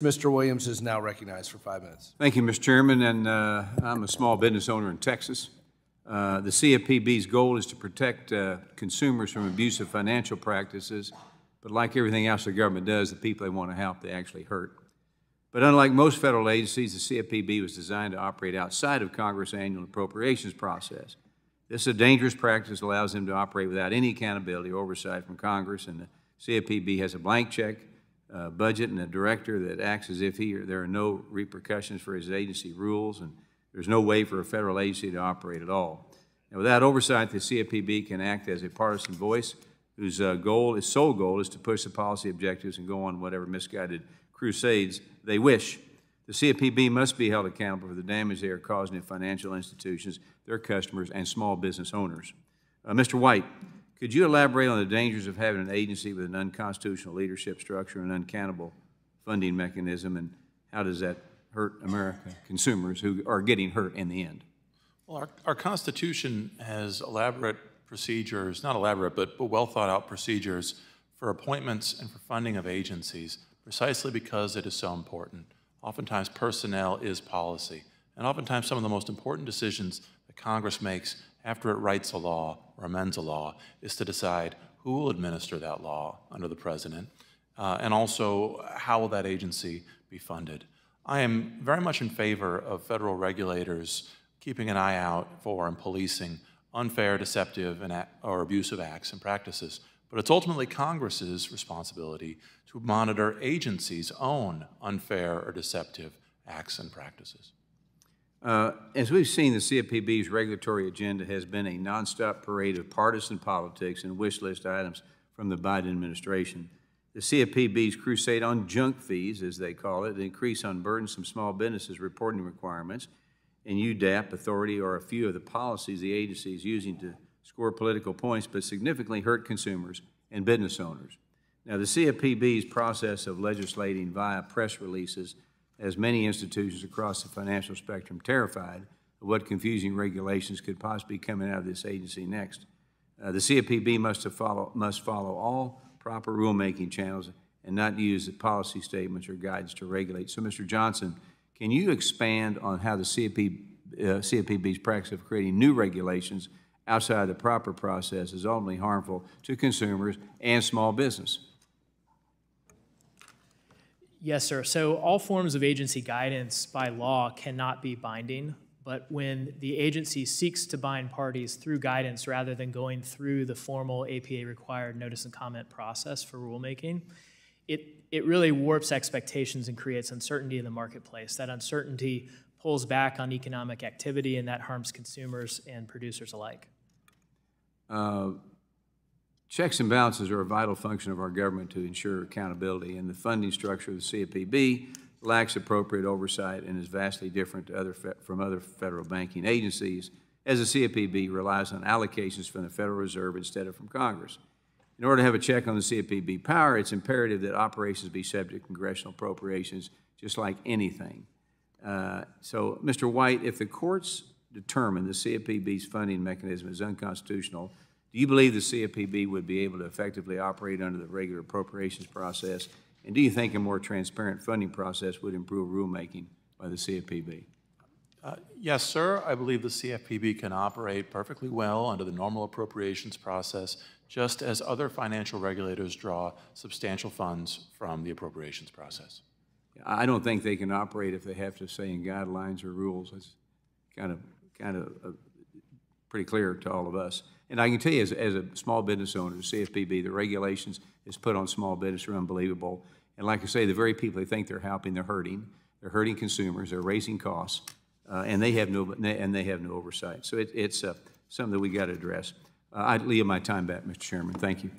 Mr. Williams is now recognized for 5 minutes. Thank you, Mr. Chairman, and I'm a small business owner in Texas. The CFPB's goal is to protect consumers from abusive financial practices, but like everything else the government does, the people they want to help, they actually hurt. But unlike most federal agencies, the CFPB was designed to operate outside of Congress' annual appropriations process. This is a dangerous practice that allows them to operate without any accountability or oversight from Congress, and the CFPB has a blank check budget and a director that acts as if there are no repercussions for his agency rules, and there's no way for a federal agency to operate at all. Now, without oversight, the CFPB can act as a partisan voice whose sole goal is to push the policy objectives and go on whatever misguided crusades they wish. The CFPB must be held accountable for the damage they are causing to financial institutions, their customers, and small business owners. Mr. White, could you elaborate on the dangers of having an agency with an unconstitutional leadership structure and unaccountable funding mechanism, and how does that hurt American consumers who are getting hurt in the end? Well, our Constitution has elaborate procedures, not elaborate, but well thought out procedures for appointments and for funding of agencies, precisely because it is so important. Oftentimes personnel is policy, and oftentimes some of the most important decisions that Congress makes after it writes a law or amends a law is to decide who will administer that law under the president, and also how will that agency be funded. I am very much in favor of federal regulators keeping an eye out for and policing unfair, deceptive, or abusive acts and practices. But it's ultimately Congress's responsibility to monitor agencies' own unfair or deceptive acts and practices. As we've seen, the CFPB's regulatory agenda has been a nonstop parade of partisan politics and wish list items from the Biden administration. The CFPB's crusade on junk fees, as they call it, the increase on burdensome small businesses reporting requirements, and UDAP authority are a few of the policies the agency is using to score political points, but significantly hurt consumers and business owners. Now, the CFPB's process of legislating via press releases has many institutions across the financial spectrum terrified of what confusing regulations could possibly be coming out of this agency next. The CFPB must follow all proper rulemaking channels and not use the policy statements or guidance to regulate. So, Mr. Johnson, can you expand on how the CFPB's practice of creating new regulations outside the proper process is ultimately harmful to consumers and small business? Yes, sir. So all forms of agency guidance by law cannot be binding, but when the agency seeks to bind parties through guidance rather than going through the formal APA-required notice and comment process for rulemaking, it really warps expectations and creates uncertainty in the marketplace. That uncertainty pulls back on economic activity, and that harms consumers and producers alike. Checks and balances are a vital function of our government to ensure accountability, and the funding structure of the CFPB lacks appropriate oversight and is vastly different from other federal banking agencies, as the CFPB relies on allocations from the Federal Reserve instead of from Congress. In order to have a check on the CFPB power, it's imperative that operations be subject to congressional appropriations, just like anything. So, Mr. White, if the courts determine the CFPB's funding mechanism is unconstitutional, do you believe the CFPB would be able to effectively operate under the regular appropriations process? And do you think a more transparent funding process would improve rulemaking by the CFPB? Yes, sir. I believe the CFPB can operate perfectly well under the normal appropriations process, just as other financial regulators draw substantial funds from the appropriations process. I don't think they can operate if they have to say in guidelines or rules. It's kind of pretty clear to all of us. And I can tell you, as a small business owner, the CFPB, the regulations is put on small business are unbelievable. And like I say, the very people they think they're helping, they're hurting. They're hurting consumers. They're raising costs, and they have no oversight. So it's something that we got to address. I yield my time back, Mr. Chairman. Thank you.